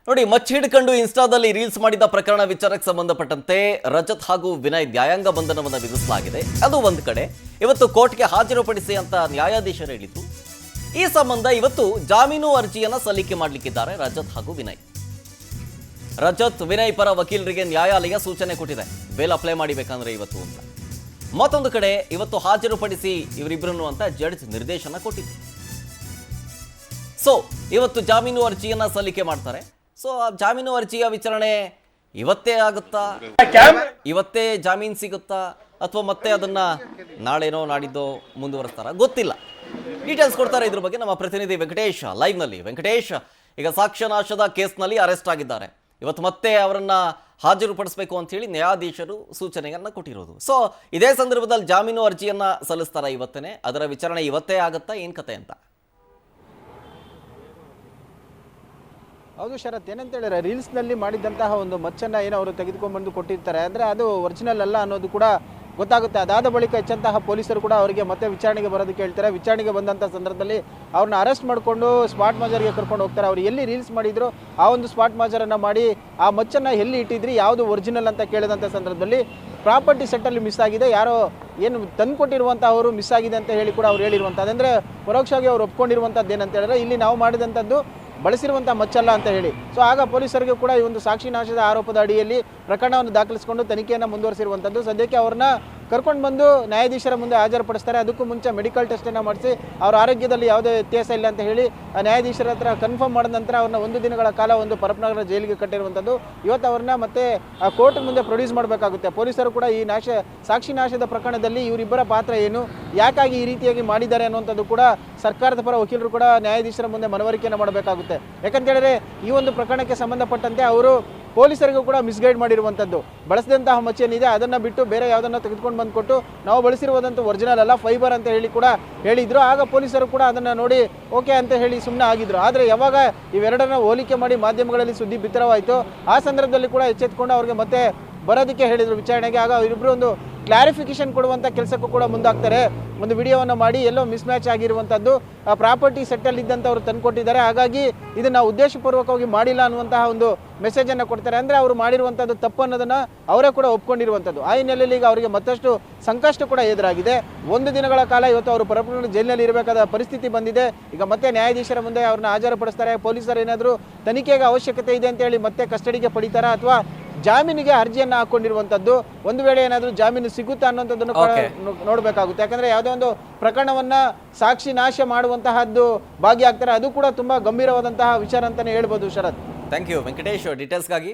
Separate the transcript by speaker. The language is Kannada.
Speaker 1: ನೋಡಿ, ಮಚ್ಚಿ ಹಿಡ್ಕೊಂಡು ಇನ್ಸ್ಟಾದಲ್ಲಿ ರೀಲ್ಸ್ ಮಾಡಿದ ಪ್ರಕರಣ ವಿಚಾರಕ್ಕೆ ಸಂಬಂಧಪಟ್ಟಂತೆ ರಜತ್ ಹಾಗೂ ವಿನಯ್ ನ್ಯಾಯಾಂಗ ಬಂಧನವನ್ನು ವಿಧಿಸಲಾಗಿದೆ. ಅದು ಒಂದು ಕಡೆ ಇವತ್ತು ಕೋರ್ಟ್ಗೆ ಹಾಜರುಪಡಿಸಿ ಅಂತ ನ್ಯಾಯಾಧೀಶರು ಹೇಳಿದ್ದು. ಈ ಸಂಬಂಧ ಇವತ್ತು ಜಾಮೀನು ಅರ್ಜಿಯನ್ನ ಸಲ್ಲಿಕೆ ಮಾಡಲಿಕ್ಕಿದ್ದಾರೆ ರಜತ್ ಹಾಗೂ ವಿನಯ್. ರಜತ್ ವಿನಯ್ ಪರ ವಕೀಲರಿಗೆ ನ್ಯಾಯಾಲಯ ಸೂಚನೆ ಕೊಟ್ಟಿದೆ, ಬೇಲ್ ಅಪ್ಲೈ ಮಾಡಿಬೇಕಂದ್ರೆ ಇವತ್ತು ಅಂತ. ಮತ್ತೊಂದು ಕಡೆ ಇವತ್ತು ಹಾಜರುಪಡಿಸಿ ಇವರಿಬ್ಬರನ್ನು ಅಂತ ಜಡ್ಜ್ ನಿರ್ದೇಶನ ಕೊಟ್ಟಿದ್ದು. ಸೊ ಇವತ್ತು ಜಾಮೀನು ಅರ್ಜಿಯನ್ನ ಸಲ್ಲಿಕೆ ಮಾಡ್ತಾರೆ. ಸೊ ಆ ಜಾಮೀನು ಅರ್ಜಿಯ ವಿಚಾರಣೆ ಇವತ್ತೇ ಆಗುತ್ತಾ, ಇವತ್ತೇ ಜಾಮೀನು ಸಿಗುತ್ತಾ, ಅಥವಾ ಮತ್ತೆ ಅದನ್ನ ನಾಳೆನೋ ನಾಡಿದ್ದೋ ಮುಂದುವರಿಸ್ತಾರ ಗೊತ್ತಿಲ್ಲ. ಡೀಟೇಲ್ಸ್ ಕೊಡ್ತಾರೆ ಇದ್ರ ಬಗ್ಗೆ ನಮ್ಮ ಪ್ರತಿನಿಧಿ ವೆಂಕಟೇಶ್ ಲೈವ್ ನಲ್ಲಿ. ವೆಂಕಟೇಶ್, ಈಗ ಸಾಕ್ಷ್ಯನಾಶದ ಕೇಸ್ನಲ್ಲಿ ಅರೆಸ್ಟ್ ಆಗಿದ್ದಾರೆ. ಇವತ್ತು ಮತ್ತೆ ಅವರನ್ನ ಹಾಜರುಪಡಿಸಬೇಕು ಅಂತ ಹೇಳಿ ನ್ಯಾಯಾಧೀಶರು ಸೂಚನೆಯನ್ನ ಕೊಟ್ಟಿರೋದು. ಸೊ ಇದೇ ಸಂದರ್ಭದಲ್ಲಿ ಜಾಮೀನು ಅರ್ಜಿಯನ್ನ ಸಲ್ಲಿಸ್ತಾರ ಇವತ್ತೇನೆ, ಅದರ ವಿಚಾರಣೆ ಇವತ್ತೇ ಆಗುತ್ತಾ, ಏನ್ ಕತೆ ಅಂತ?
Speaker 2: ಹೌದು ಶರತ್, ಏನಂತ ಹೇಳಿದ್ರೆ ರೀಲ್ಸ್ನಲ್ಲಿ ಮಾಡಿದಂತಹ ಒಂದು ಮಚ್ಚನ್ನು ಏನು ಅವರು ತೆಗೆದುಕೊಂಡ್ಬಂದು ಕೊಟ್ಟಿರ್ತಾರೆ, ಅಂದರೆ ಅದು ಒರಿಜಿನಲ್ ಅಲ್ಲ ಅನ್ನೋದು ಕೂಡ ಗೊತ್ತಾಗುತ್ತೆ. ಅದಾದ ಬಳಿಕ ಹೆಚ್ಚಂತಹ ಪೊಲೀಸರು ಕೂಡ ಅವರಿಗೆ ಮತ್ತೆ ವಿಚಾರಣೆಗೆ ಬರೋದಕ್ಕೆ ಹೇಳ್ತಾರೆ. ವಿಚಾರಣೆಗೆ ಬಂದಂಥ ಸಂದರ್ಭದಲ್ಲಿ ಅವ್ರನ್ನ ಅರೆಸ್ಟ್ ಮಾಡಿಕೊಂಡು ಸ್ಪಾಟ್ ಮಾಜರ್ಗೆ ಕರ್ಕೊಂಡು ಹೋಗ್ತಾರೆ. ಅವ್ರು ಎಲ್ಲಿ ರೀಲ್ಸ್ ಮಾಡಿದ್ರು ಆ ಒಂದು ಸ್ಪಾಟ್ ಮಾಜರನ್ನು ಮಾಡಿ ಆ ಮಚ್ಚನ್ನು ಎಲ್ಲಿ ಇಟ್ಟಿದ್ರಿ, ಯಾವುದು ಒರಿಜಿನಲ್ ಅಂತ ಕೇಳಿದಂಥ ಸಂದರ್ಭದಲ್ಲಿ ಪ್ರಾಪರ್ಟಿ ಸೆಟ್ಟಲ್ಲಿ ಮಿಸ್ ಆಗಿದೆ, ಯಾರೋ ಏನು ತಂದು ಕೊಟ್ಟಿರುವಂಥ ಅವರು ಮಿಸ್ ಆಗಿದೆ ಅಂತ ಹೇಳಿ ಕೂಡ ಅವ್ರು ಹೇಳಿರುವಂಥದ್ದು. ಅಂದರೆ ಪರೋಕ್ಷವಾಗಿ ಅವ್ರು ಒಪ್ಕೊಂಡಿರುವಂಥದ್ದು ಏನಂತ ಹೇಳಿದ್ರೆ ಇಲ್ಲಿ ನಾವು ಮಾಡಿದಂಥದ್ದು ಬಳಸಿರುವಂಥ ಮಚ್ಚಲ್ಲ ಅಂತ ಹೇಳಿ. ಸೊ ಆಗ ಪೊಲೀಸರಿಗೆ ಕೂಡ ಈ ಒಂದು ಸಾಕ್ಷಿ ನಾಶದ ಆರೋಪದ ಅಡಿಯಲ್ಲಿ ಪ್ರಕರಣವನ್ನು ದಾಖಲಿಸಿಕೊಂಡು ತನಿಖೆಯನ್ನು ಮುಂದುವರಿಸಿರುವಂಥದ್ದು. ಸದ್ಯಕ್ಕೆ ಅವ್ರನ್ನ ಕರ್ಕೊಂಡು ಬಂದು ನ್ಯಾಯಾಧೀಶರ ಮುಂದೆ ಹಾಜರುಪಡಿಸ್ತಾರೆ. ಅದಕ್ಕೂ ಮುಂಚೆ ಮೆಡಿಕಲ್ ಟೆಸ್ಟನ್ನು ಮಾಡಿಸಿ ಅವರ ಆರೋಗ್ಯದಲ್ಲಿ ಯಾವುದೇ ವ್ಯತ್ಯಾಸ ಇಲ್ಲ ಅಂತ ಹೇಳಿ ನ್ಯಾಯಾಧೀಶರ ಹತ್ರ ಕನ್ಫರ್ಮ್ ಮಾಡಿದ ನಂತರ ಅವ್ರನ್ನ 1 ದಿನಗಳ ಕಾಲ ಒಂದು ಪರಪ್ಪನಗರ ಜೈಲಿಗೆ ಕಟ್ಟಿರುವಂಥದ್ದು. ಇವತ್ತು ಅವ್ರನ್ನ ಮತ್ತೆ ಕೋರ್ಟ್ ಮುಂದೆ ಪ್ರೊಡ್ಯೂಸ್ ಮಾಡಬೇಕಾಗುತ್ತೆ. ಪೊಲೀಸರು ಕೂಡ ಈ ಸಾಕ್ಷಿ ನಾಶದ ಪ್ರಕರಣದಲ್ಲಿ ಇವರಿಬ್ಬರ ಪಾತ್ರ ಏನು, ಯಾಕಾಗಿ ಈ ರೀತಿಯಾಗಿ ಮಾಡಿದ್ದಾರೆ ಅನ್ನುವಂಥದ್ದು ಕೂಡ ಸರ್ಕಾರದ ಪರ ವಕೀಲರು ಕೂಡ ನ್ಯಾಯಾಧೀಶರ ಮುಂದೆ ಮನವರಿಕೆಯನ್ನು ಮಾಡಬೇಕಾಗುತ್ತೆ. ಯಾಕಂತೇಳಿದ್ರೆ ಈ ಒಂದು ಪ್ರಕರಣಕ್ಕೆ ಸಂಬಂಧಪಟ್ಟಂತೆ ಅವರು ಪೊಲೀಸರಿಗೂ ಕೂಡ ಮಿಸ್ಗೈಡ್ ಮಾಡಿರುವಂಥದ್ದು. ಬಳಸಿದಂತಹ ಮಚ್ಚೇನಿದೆ ಅದನ್ನು ಬಿಟ್ಟು ಬೇರೆ ಯಾವುದನ್ನು ತೆಗೆದುಕೊಂಡು ಬಂದುಕೊಟ್ಟು ನಾವು ಬಳಸಿರುವುದಂತೂ ಒರಿಜಿನಲ್ ಅಲ್ಲ, ಫೈಬರ್ ಅಂತ ಹೇಳಿ ಕೂಡ ಹೇಳಿದ್ರು. ಆಗ ಪೊಲೀಸರು ಕೂಡ ಅದನ್ನು ನೋಡಿ ಓಕೆ ಅಂತ ಹೇಳಿ ಸುಮ್ಮನೆ ಆಗಿದ್ರು. ಆದರೆ ಯಾವಾಗ ಇವೆರಡನ್ನ ಹೋಲಿಕೆ ಮಾಡಿ ಮಾಧ್ಯಮಗಳಲ್ಲಿ ಸುದ್ದಿ ಬಿತ್ತರವಾಯಿತು, ಆ ಸಂದರ್ಭದಲ್ಲಿ ಕೂಡ ಎಚ್ಚೆತ್ತುಕೊಂಡು ಅವ್ರಿಗೆ ಮತ್ತೆ ಬರೋದಕ್ಕೆ ಹೇಳಿದರು ವಿಚಾರಣೆಗೆ. ಆಗ ಅವರಿಬ್ಬರು ಒಂದು ಕ್ಲಾರಿಫಿಕೇಶನ್ ಕೊಡುವಂಥ ಕೆಲಸಕ್ಕೂ ಕೂಡ ಮುಂದಾಗ್ತಾರೆ. ಒಂದು ವಿಡಿಯೋವನ್ನು ಮಾಡಿ ಎಲ್ಲೋ ಮಿಸ್ ಮ್ಯಾಚ್ ಆಗಿರುವಂಥದ್ದು ಪ್ರಾಪರ್ಟಿ ಸೆಟ್ಟಲ್ಲಿ ಇದ್ದಂಥವ್ರು ತಂದುಕೊಟ್ಟಿದ್ದಾರೆ, ಹಾಗಾಗಿ ಇದನ್ನು ಉದ್ದೇಶಪೂರ್ವಕವಾಗಿ ಮಾಡಿಲ್ಲ ಅನ್ನುವಂತಹ ಒಂದು ಮೆಸೇಜನ್ನು ಕೊಡ್ತಾರೆ. ಅಂದರೆ ಅವರು ಮಾಡಿರುವಂಥದ್ದು ತಪ್ಪು ಅನ್ನೋದನ್ನು ಅವರೇ ಕೂಡ ಒಪ್ಕೊಂಡಿರುವಂಥದ್ದು. ಆ ಹಿನ್ನೆಲೆಯಲ್ಲಿ ಈಗ ಅವರಿಗೆ ಮತ್ತಷ್ಟು ಸಂಕಷ್ಟ ಕೂಡ ಎದುರಾಗಿದೆ. 1 ದಿನಗಳ ಕಾಲ ಇವತ್ತು ಅವರು ಪರಪ್ಪನಗರ ಜೈಲಿನಲ್ಲಿ ಇರಬೇಕಾದ ಪರಿಸ್ಥಿತಿ ಬಂದಿದೆ. ಈಗ ಮತ್ತೆ ನ್ಯಾಯಾಧೀಶರ ಮುಂದೆ ಅವ್ರನ್ನ ಹಾಜರುಪಡಿಸ್ತಾರೆ. ಪೊಲೀಸರು ಏನಾದರೂ ತನಿಖೆಗೆ ಅವಶ್ಯಕತೆ ಇದೆ ಅಂತ ಹೇಳಿ ಮತ್ತೆ ಕಸ್ಟಡಿಗೆ ಪಡಿತಾರಾ ಅಥವಾ ಜಾಮೀನಿಗೆ ಅರ್ಜಿಯನ್ನು ಹಾಕೊಂಡಿರುವಂಥದ್ದು, ಒಂದು ವೇಳೆ ಏನಾದರೂ ಜಾಮೀನು ಸಿಗುತ್ತಾ ಅನ್ನೋಂಥದ್ದನ್ನು ನೋಡಬೇಕಾಗುತ್ತೆ. ಯಾಕಂದರೆ ಯಾವುದೋ ಒಂದು ಪ್ರಕರಣವನ್ನು ಸಾಕ್ಷಿ ನಾಶ ಮಾಡುವಂತಹದ್ದು ಭಾಗಿಯಾಗ್ತಾರೆ, ಅದು ಕೂಡ ತುಂಬ ಗಂಭೀರವಾದಂತಹ ವಿಚಾರ ಅಂತಲೇ ಹೇಳ್ಬೋದು ಶರತ್.
Speaker 1: Thank you Venkatesh ಡೀಟೇಲ್ಸ್ಗಾಗಿ.